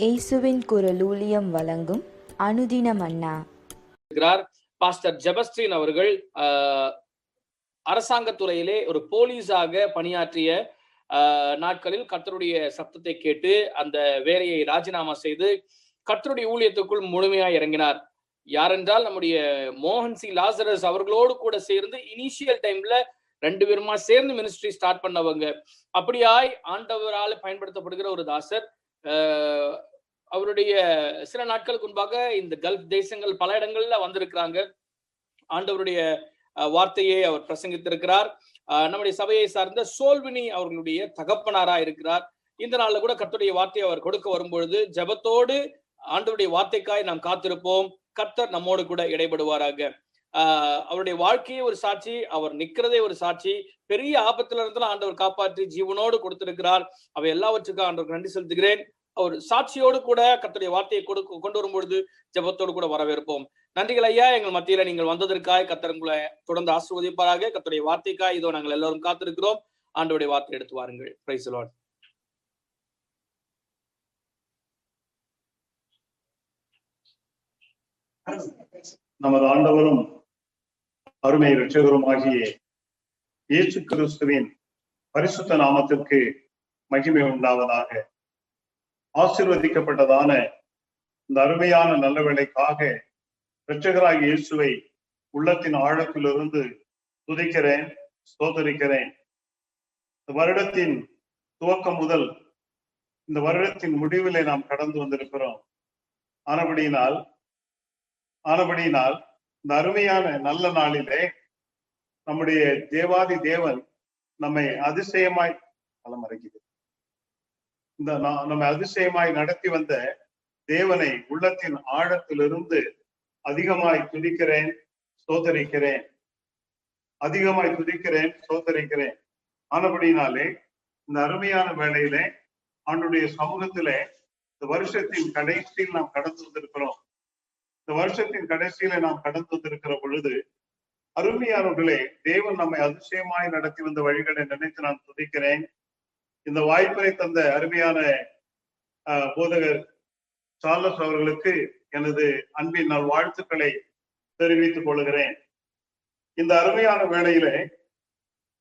இயேசுவின் குரல் ஊழியம் வழங்கும் அனுதின மன்னா. பாஸ்டர் ஜெபஸ்டின் அவர்கள் அரசாங்கத்துறையிலே ஒரு போலீஸாக பணியாற்றிய நாட்களில் கர்த்தருடைய சத்தத்தை கேட்டு அந்த வேலையை ராஜினாமா செய்து கர்த்தருடைய ஊழியத்துக்குள் முழுமையாக இறங்கினார். யாரென்றால் நம்முடைய மோகன் சி லாசரஸ் அவர்களோடு கூட சேர்ந்து இனிஷியல் டைம்ல 2 பேருமா சேர்ந்து மினிஸ்ட்ரி ஸ்டார்ட் பண்ணவங்க. அப்படியாய் ஆண்டவரால் பயன்படுத்தப்படுகிற ஒரு தாசர். அவருடைய சில நாட்களுக்கு முன்பாக இந்த கல்ஃப் தேசங்கள் பல இடங்கள்ல வந்திருக்கிறாங்க. ஆண்டவருடைய வார்த்தையை அவர் பிரசங்கித்திருக்கிறார். நம்முடைய சபையை சார்ந்த சோல்வினி அவர்களுடைய தகப்பனாரா இருக்கிறார். இந்த நாள்ல கூட கர்த்தருடைய வார்த்தையை அவர் கொடுக்க வரும்பொழுது ஜெபத்தோடு ஆண்டவருடைய வார்த்தைக்காய் நாம் காத்திருப்போம். கர்த்தர் நம்மோடு கூட இடைபடுவாராக. அவருடைய வாழ்க்கையே ஒரு சாட்சி, அவர் நிக்கிறதே ஒரு சாட்சி. பெரிய ஆபத்துல இருந்தாலும் ஆண்டவர் காப்பாற்றி ஜீவனோடு கொடுத்திருக்கிறார். அவை எல்லாவற்றுக்கும் ஆண்டவருக்கு நன்றி செலுத்துகிறேன். அவர் சாட்சியோடு கூட கர்த்தருடைய வார்த்தையை கொண்டு வரும்பொழுது ஜெபத்தோடு கூட வரவேற்போம். நன்றிகள் ஐயா, எங்கள் மத்தியில நீங்கள் வந்ததற்காக கர்த்தர் உங்களை தொடர்ந்து ஆசீர்வதிப்பாராக. கர்த்தருடைய வார்த்தைக்காய் இதோ நாங்கள் எல்லாரும் காத்திருக்கிறோம். ஆண்டவருடைய வார்த்தை எடுத்து வாருங்கள். Praise the Lord. நமது ஆண்டவரும் அருமை இரட்சகரும் ஆகிய இயேசு கிறிஸ்துவின் பரிசுத்த நாமத்திற்கு மகிமை உண்டாவதாக. ஆசீர்வதிக்கப்பட்டதான இந்த அருமையான நல்ல வேளைக்காக இரட்சகராகிய இயேசுவை உள்ளத்தின் ஆழத்திலிருந்து துதிக்கிறேன், ஸ்தோத்தரிக்கிறேன். இந்த வருடத்தின் துவக்கம் முதல் இந்த வருடத்தின் முடிவிலே நாம் கடந்து வந்திருக்கிறோம். ஆனபடியினால் இந்த அருமையான நல்ல நாளிலே நம்முடைய தேவாதி தேவன் நம்மை அதிசயமாய் நம்மை அதிசயமாய் நடத்தி வந்த தேவனை உள்ளத்தின் ஆழத்திலிருந்து அதிகமாய் துதிக்கிறேன், ஸ்தோத்தரிக்கிறேன். ஆனபடினாலே இந்த அருமையான வேளையிலே ஆண்டுடைய சமூகத்திலே இந்த வருஷத்தின் கடைசியில் நாம் கடந்து வந்திருக்கிறோம். இந்த வருஷத்தின் கடைசியில நாம் கடந்து வந்திருக்கிற பொழுது அருமையானவர்களே, தேவன் நம்மை அதிசயமாய் நடத்தி வந்த வழிகளை நினைத்து நான் துதிக்கிறேன். இந்த வாய்ப்பை தந்த அருமையான போதகர் சார்லஸ் அவர்களுக்கு எனது அன்பின் நல் வாழ்த்துக்களை தெரிவித்துக் கொள்கிறேன். இந்த அருமையான வேளையிலே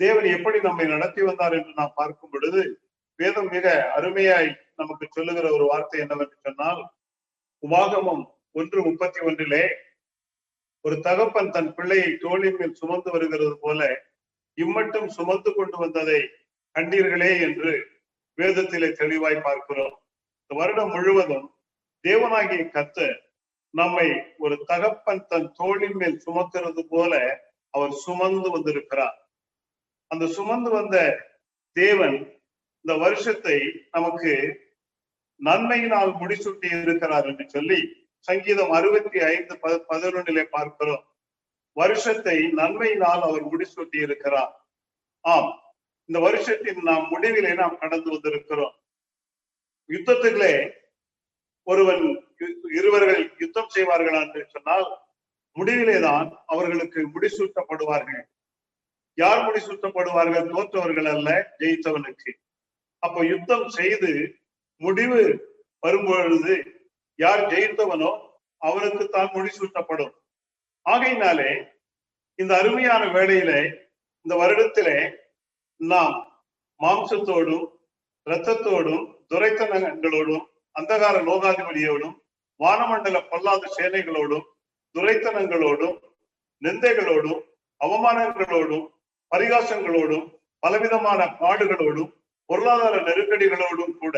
தேவன் எப்படி நம்மை நடத்தி வந்தார் என்று நாம் பார்க்கும் பொழுது வேதம் மிக அருமையாய் நமக்கு சொல்லுகிற ஒரு வார்த்தை என்னவென்று சொன்னால், உபாகமம் 1:31 ஒரு தகப்பன் தன் பிள்ளையை தோளின் மேல் சுமந்து வருகிறது போல இம்மட்டும் சுமந்து கொண்டு வந்ததை கண்டீர்களே என்று வேதத்திலே தெளிவாய் பார்க்கிறோம். இந்த வருடம் முழுவதும் தேவனாகிய கர்த்தர் நம்மை ஒரு தகப்பன் தன் தோளின் மேல் சுமக்கிறது போல அவர் சுமந்து வந்திருக்கிறார். அந்த சுமந்து வந்த தேவன் இந்த வருஷத்தை நமக்கு நன்மையினால் முடிசூட்டி இருக்கிறார் என்று சொல்லி சங்கீதம் 65:11 பார்க்கிறோம். வருஷத்தை நன்மையினால் அவர் முடிசூட்டி இருக்கிறார். ஆம், இந்த வருஷத்தின் நாம் முடிவிலே நாம் கடந்து வந்திருக்கிறோம். யுத்தத்திலே இருவர்கள் யுத்தம் செய்வார்கள் என்று சொன்னால் முடிவிலேதான் அவர்களுக்கு முடிசூட்டப்படுவார்கள். யார் முடிசூட்டப்படுவார்கள்? தோற்றவர்கள் அல்ல, ஜெயித்தவனுக்கு. அப்ப யுத்தம் செய்து முடிவு வரும்பொழுது யார் ஜெயித்தவனோ அவனுக்கு தான் முடிசூட்டப்படும். ஆகையினாலே இந்த அருமையான வேளையிலே இந்த வருடத்திலே நாம் மாம்சத்தோடும் இரத்தத்தோடும் துரைத்தனங்களோடும் அந்தகார லோகாதிபதியோடும் வானமண்டல பொல்லாத சேனைகளோடும் துரைத்தனங்களோடும் நிந்தைகளோடும் அவமானங்களோடும் பரிகாசங்களோடும் பலவிதமான பாடுகளோடும் பொருளாதார நெருக்கடிகளோடும் கூட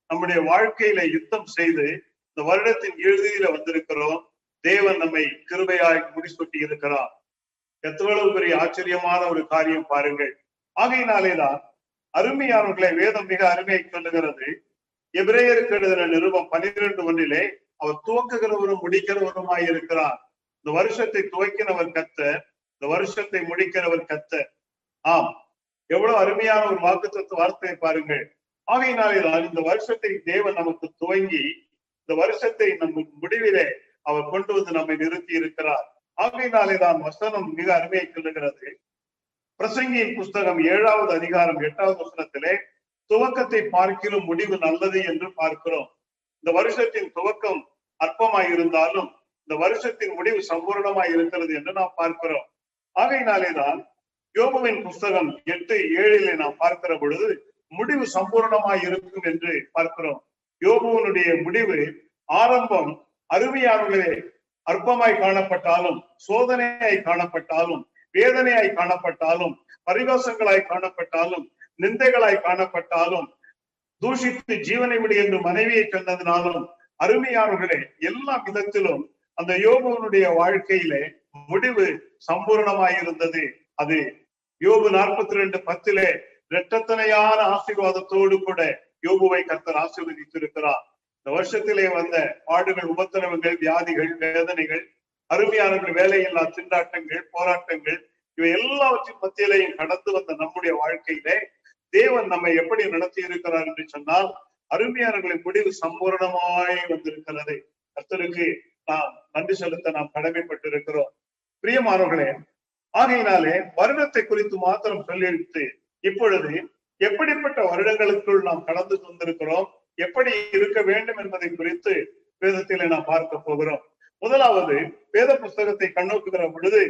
நம்முடைய வாழ்க்கையில யுத்தம் செய்து இந்த வருடத்தின் இறுதியில வந்திருக்கிறோம். தேவன் நம்மை கிருபையாய் முடிசூட்டி இருக்கிறார். எவ்வளவு பெரிய ஆச்சரியமான ஒரு காரியம் பாருங்கள். ஆகையினாலேதான் அருமையானவர்களை வேதம் மிக அருமையை சொல்லுகிறது. எபிரேயருக்கு எழுதின நிருபம் 12:1 அவர் துவக்குகிறவரும் முடிக்கிறவருமாய் இருக்கிறார். இந்த வருஷத்தை துவக்கினவர் கர்த்தர், இந்த வருஷத்தை முடிக்கிறவர் கர்த்தர். ஆம், எவ்வளவு அருமையான ஒரு வாக்குத்தத்த வார்த்தையை பாருங்கள். ஆகையினாலேதான் இந்த வருஷத்தை தேவன் நமக்கு துவங்கி இந்த வருஷத்தை நம்ம முடிவிலே அவர் கொண்டு வந்து நம்மை நிறுத்தி இருக்கிறார். ஆகையினாலேதான் வசனம் மிக அருமையை சொல்லுகிறது. பிரசங்கியின் புஸ்தகம் 7வது அதிகாரம் 8வது வசனத்திலே துவக்கத்தை பார்க்கிலும் முடிவு நல்லது என்று பார்க்கிறோம். இந்த வருஷத்தின் துவக்கம் அற்பமாய் இருந்தாலும் இந்த வருஷத்தின் முடிவு சம்பூர்ணமாய் இருக்கிறது என்று நாம் பார்க்கிறோம். ஆகையினாலேதான் யோபுவின் புஸ்தகம் 8:7 நாம் பார்க்கிற பொழுது முடிவு சம்பூர்ணமாய் இருக்கும் என்று பார்க்கிறோம். யோபுவனுடைய முடிவு ஆரம்பம் அருமையானவர்களே அற்பமாய் காணப்பட்டாலும், சோதனையாய் காணப்பட்டாலும், வேதனையாய் காணப்பட்டாலும், பரிகாசங்களாய் காணப்பட்டாலும், நிந்தைகளாய் காணப்பட்டாலும், தூஷித்து ஜீவனை விடு என்று மனைவியை சொன்னதினாலும், அருமையானவர்களே எல்லா விதத்திலும் அந்த யோபுவனுடைய வாழ்க்கையிலே முடிவு சம்பூர்ணமாய் இருந்தது. அது யோபு 42:10 இரட்டத்தனையான ஆசீர்வாதத்தோடு கூட யோபுவை கர்த்தர் ஆசீர்வதித்திருக்கிறார். இந்த வருஷத்திலே வந்த பாடுகள், உபத்திரவங்கள், வியாதிகள், வேதனைகள், அருமையானவர்கள் வேலையில்லா திண்டாட்டங்கள், போராட்டங்கள், இவை எல்லாவற்றின் மத்தியிலையும் கடந்து வந்த நம்முடைய வாழ்க்கையிலே தேவன் நம்மை எப்படி நடத்தி இருக்கிறார் என்று சொன்னால், அருமையானவர்களின் முடிவு சம்பூர்ணமாய் வந்திருக்கிறது. கர்த்தருக்கு நாம் நன்றி செலுத்த நாம் கடமைப்பட்டிருக்கிறோம். பிரியமானவர்களே, ஆகையினாலே வருடத்தை குறித்து மாத்திரம் சொல்லிவிட்டு இப்பொழுது எப்படிப்பட்ட வருடங்களுக்குள் நாம் கடந்து வந்திருக்கிறோம், எப்படி இருக்க வேண்டும் என்பதை குறித்து வேதத்திலே நாம் பார்க்க போகிறோம். முதலாவது வேத புஸ்தகத்தை கண்ணோக்குகிற பொழுது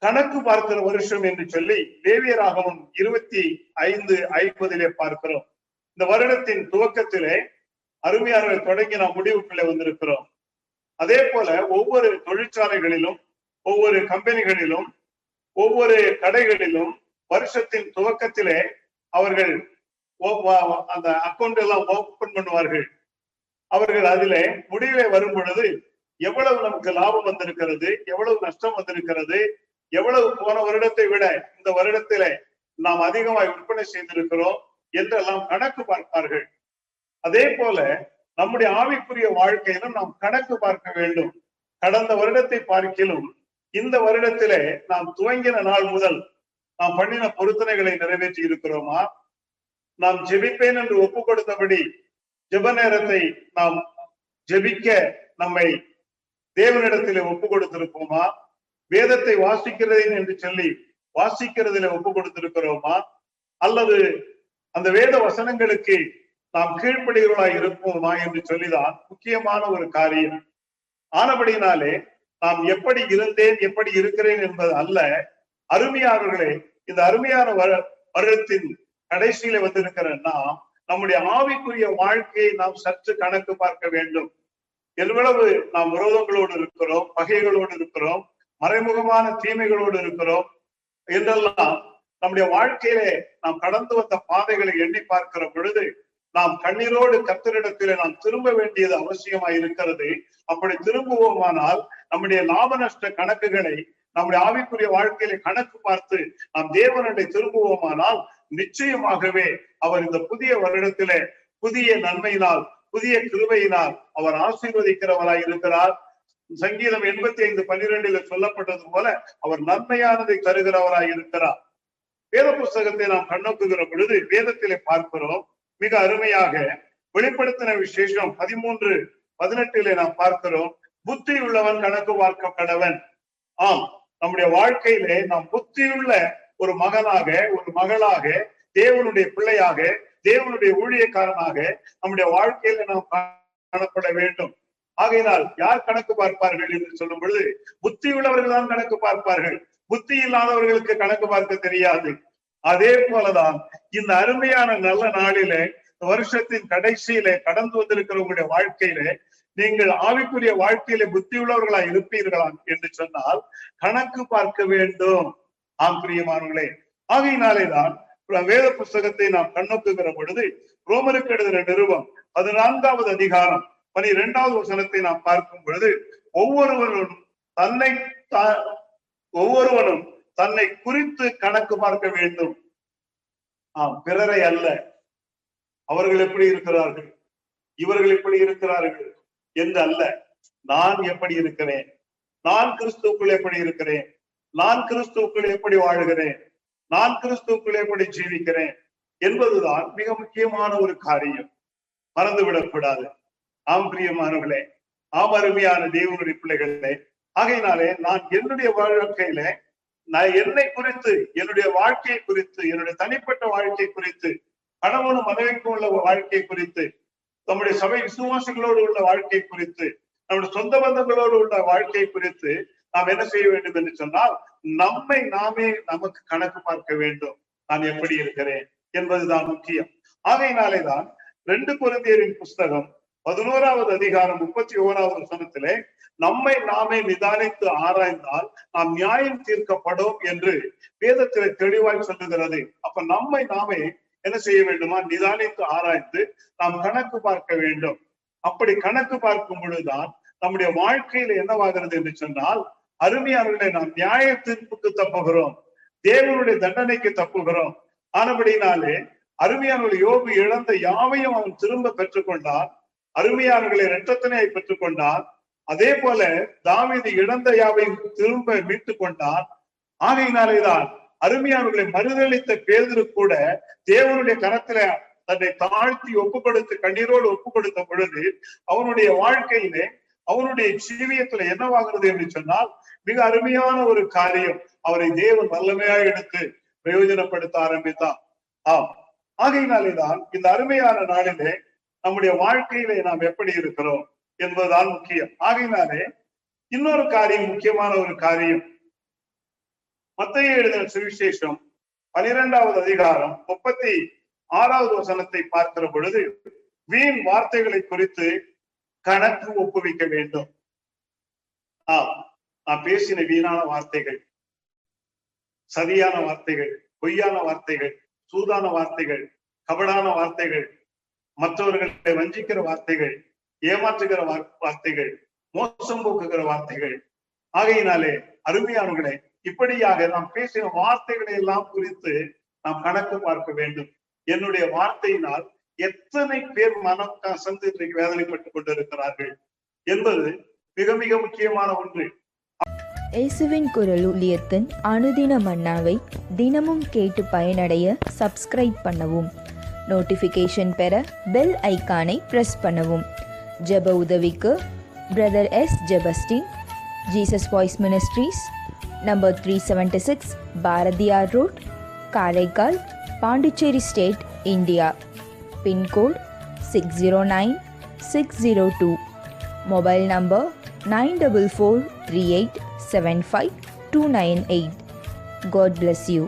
கணக்கு பார்க்கிற வருஷம் என்று சொல்லி லேவியராகமம் 25:50 பார்க்கிறோம். இந்த வருடத்தின் துவக்கத்திலே அருமையாளர்கள் தொடங்கி நாம் முடிவுக்குள்ளே வந்திருக்கிறோம். அதே போல ஒவ்வொரு தொழிற்சாலைகளிலும், ஒவ்வொரு கம்பெனிகளிலும், ஒவ்வொரு கடைகளிலும் வருஷத்தின் துவக்கத்திலே அவர்கள் அந்த அக்கௌண்ட் எல்லாம் ஓபன் பண்ணுவார்கள். அவர்கள் அதிலே முடிவிலே வரும் பொழுது எவ்வளவு நமக்கு லாபம் வந்திருக்கிறது, எவ்வளவு நஷ்டம் வந்திருக்கிறது, எவ்வளவு போன வருடத்தை விட இந்த வருடத்திலே நாம் அதிகமாய் விற்பனை செய்திருக்கிறோம் என்றெல்லாம் கணக்கு பார்ப்பார்கள். அதே போல நம்முடைய ஆவிக்குரிய வாழ்க்கையிலும் நாம் கணக்கு பார்க்க வேண்டும். கடந்த வருடத்தை பார்க்கிலும் இந்த வருடத்திலே நாம் துவங்கின நாள் முதல் நாம் பண்ணின பொருத்தனைகளை நிறைவேற்றி இருக்கிறோமா? நாம் ஜெபிப்பேன் என்று ஒப்பு கொடுத்தபடி ஜெப நேரத்தை நாம் ஜெபிக்க நம்மை தேவனிடத்திலே ஒப்பு கொடுத்திருப்போமா? வேதத்தை வாசிக்கிறேன் என்று சொல்லி வாசிக்கிறதிலே ஒப்பு கொடுத்திருக்கிறோமா? அல்லது அந்த வேத வசனங்களுக்கு நாம் கீழ்ப்படிகளாய் இருப்போமா என்று சொல்லிதான் முக்கியமான ஒரு காரியம். ஆனபடினாலே நாம் எப்படி இருந்தேன், எப்படி இருக்கிறேன் என்பது அல்ல. அருமையானவர்களே, இந்த அருமையான வருடத்தின் கடைசியில வந்திருக்கிற நாம் நம்முடைய ஆவிக்குரிய வாழ்க்கையை நாம் சற்று கணக்கு பார்க்க வேண்டும். எவ்வளவு நாம் விரோதங்களோடு இருக்கிறோம், பகைகளோடு இருக்கிறோம், மறைமுகமான தீமைகளோடு இருக்கிறோம் என்றெல்லாம் நம்முடைய வாழ்க்கையிலே நாம் கடந்து வந்த பாதைகளை எண்ணி பார்க்கிற பொழுது நாம் கண்ணீரோடு கர்த்தரிடத்திலே நாம் திரும்ப வேண்டியது அவசியமாய் இருக்கிறது. அப்படி திரும்புவோமானால் நம்முடைய லாப நஷ்ட கணக்குகளை நம்முடைய ஆவிக்குரிய வாழ்க்கையில கணக்கு பார்த்து நாம் தேவனுடைய திரும்புவோமானால் நிச்சயமாகவே அவர் இந்த புதிய வருடத்திலே புதிய நன்மையினால், புதிய கிருபையினால் அவர் ஆசீர்வதிக்கிறவராய் இருக்கிறார். சங்கீதம் 85:12 சொல்லப்பட்டது போல அவர் நன்மையானதை தருகிறவராய் இருக்கிறார். வேத புஸ்தகத்தை நாம் கண்ணோக்குகிற பொழுது வேதத்திலே பார்க்கிறோம். மிக அருமையாக வெளிப்படுத்தின விசேஷம் 13:18 நாம் பார்க்கிறோம். புத்தி உள்ளவன் கணக்கு பார்க்க கடவன். ஆம், நம்முடைய வாழ்க்கையிலே நாம் புத்தியுள்ள ஒரு மகனாக, ஒரு மகளாக, தேவனுடைய பிள்ளையாக, தேவனுடைய ஊழியக்காரனாக நம்முடைய வாழ்க்கையில நாம் காணப்பட வேண்டும். ஆகையினால் யார் கணக்கு பார்ப்பார்கள் என்று சொல்லும் பொழுது புத்தி உள்ளவர்கள் தான் கணக்கு பார்ப்பார்கள். புத்தி இல்லாதவர்களுக்கு கணக்கு பார்க்க தெரியாது. அதே போலதான் இந்த அருமையான நல்ல நாளிலே, வருஷத்தின் கடைசியிலே கடந்து வந்திருக்கிறவங்களுடைய வாழ்க்கையிலே நீங்கள் ஆவிக்குரிய வாழ்க்கையிலே புத்தி உள்ளவர்களா இருப்பீர்களா என்று சொன்னால் கணக்கு பார்க்க வேண்டும். ஆம் பிரியமானவர்களே, ஆகையினாலேதான் வேத புஸ்தகத்தை நாம் கண்ணோக்குகிற பொழுது ரோமருக்கு எழுதின நிருபம் 14வது அதிகாரம் 12வது வசனத்தை நாம் பார்க்கும் பொழுது ஒவ்வொருவனும் தன்னை குறித்து கணக்கு பார்க்க வேண்டும். பிறரை அல்ல, அவர்கள் எப்படி இருக்கிறார்கள், இவர்கள் எப்படி இருக்கிறார்கள் என்று அல்ல. நான் எப்படி இருக்கிறேன், நான் கிறிஸ்துவுக்குள் எப்படி இருக்கிறேன், நான் கிறிஸ்துவுக்குள் எப்படி வாழுகிறேன், நான் கிறிஸ்துவுக்குள் எப்படி ஜீவிக்கிறேன் என்பதுதான் மிக முக்கியமான ஒரு காரியம். மறந்துவிடக்கூடாது. ஆம் பிரியமானவர்களே, ஆம் அருமையான தேவனுடைய பிள்ளைகளே, ஆகையினாலே நான் என்னுடைய வாழ்க்கையில நான் என்னை குறித்து, என்னுடைய வாழ்க்கையை குறித்து, என்னுடைய தனிப்பட்ட வாழ்க்கை குறித்து, கணவனும் மனைவிக்கும் உள்ள வாழ்க்கை குறித்து, நம்முடைய சபை விசுவாசிகளோடு உள்ள வாழ்க்கை குறித்து, நம்முடைய சொந்த பந்தங்களோடு உள்ள வாழ்க்கை குறித்து நாம் என்ன செய்ய வேண்டும் என்று சொன்னால், நம்மை நாமே நமக்கு கணக்கு பார்க்க வேண்டும். நான் எப்படி இருக்கிறேன் என்பதுதான் முக்கியம். ஆகையினாலேதான் 2 கொரிந்தியரின் புஸ்தகம் 11வது அதிகாரம் 31வது வசனத்திலே நம்மை நாமே நிதானித்து ஆராய்ந்தால் நாம் நியாயம் தீர்க்கப்படும் என்று வேதத்திலே தெளிவாய் சொல்லுகிறது. அப்ப நம்மை நாமே என்ன செய்ய வேண்டுமா? நிதானித்து ஆராய்ந்து நாம் கணக்கு பார்க்க வேண்டும். அப்படி கணக்கு பார்க்கும் பொழுதுதான் நம்முடைய வாழ்க்கையில என்னவாகிறது என்று சொன்னால், அருமையானவர்களை, நாம் நியாய தீர்ப்புக்கு தப்புகிறோம், தேவனுடைய தண்டனைக்கு தப்புகிறோம். ஆனபடினாலே அருமையானவர்கள், யோபு இழந்த யாவையும் அவன் திரும்ப பெற்றுக்கொண்டான். அருமையானவர்களை, இரட்டத்தினையை பெற்றுக்கொண்டான். அதே போல தாவீது இழந்த யாவையும் திரும்ப மீட்டுக் கொண்டான். ஆகையினாலேதான் அருமையானவர்களை, மறுதளித்த பேதுரு கூட தேவனுடைய கரத்துல தன்னை தாழ்த்தி ஒப்பு கொடுத்து கண்ணீரோடு ஒப்பு கொடுத்த பொழுது அவனுடைய வாழ்க்கையிலே, அவனுடைய ஜீவியத்துல என்னவாகிறது என்று சொன்னால், மிக அருமையான ஒரு காரியம். அவரை தேவன் வல்லமையாக எடுத்து பிரயோஜனப்படுத்த ஆரம்பித்தான். ஆகையினாலேதான் இந்த அருமையான நாளிலே நம்முடைய வாழ்க்கையிலே நாம் எப்படி இருக்கிறோம் என்பதுதான் முக்கியம். ஆகையினாலே இன்னொரு காரியம், முக்கியமான ஒரு காரியம், மத்தேயு எழுதின சுவிசேஷம் 12வது அதிகாரம் 36வது வசனத்தை பார்க்கிற பொழுது, வீண் வார்த்தைகளை குறித்து கணக்கு ஒப்புவிக்க வேண்டும். நான் பேசின வீணான வார்த்தைகள், சதியான வார்த்தைகள், பொய்யான வார்த்தைகள், சூதான வார்த்தைகள், கபடான வார்த்தைகள், மற்றவர்களை வஞ்சிக்கிற வார்த்தைகள், ஏமாற்றுகிற வார்த்தைகள், மோசம் போக்குகிற வார்த்தைகள். ஆகையினாலே அருமையானவர்களே, இப்படியாக நாம் பேசின வார்த்தைகளை எல்லாம் குறித்து நாம் கணக்கு பார்க்க வேண்டும். என்னுடைய வார்த்தையினால் எத்தனை பேர் மனம் கசந்து இன்றைக்கு வேதனைப்பட்டுக் கொண்டிருக்கிறார்கள் என்பது மிக மிக முக்கியமான ஒன்று. இயேசுவின் குரல் ஊழியத்தின் அனுதின மன்னாவை தினமும் கேட்டு பயனடைய சப்ஸ்கிரைப் பண்ணவும். நோட்டிஃபிகேஷன் பெற பெல் ஐக்கானை பிரஸ் பண்ணவும். ஜெப உதவிக்கு brother S. Jebastin, Jesus voice ministries, number 376 Bharathiyar road, Karaikal, Pondicherry state, India. Pin code 609602. Mobile number 9443875298. God bless you.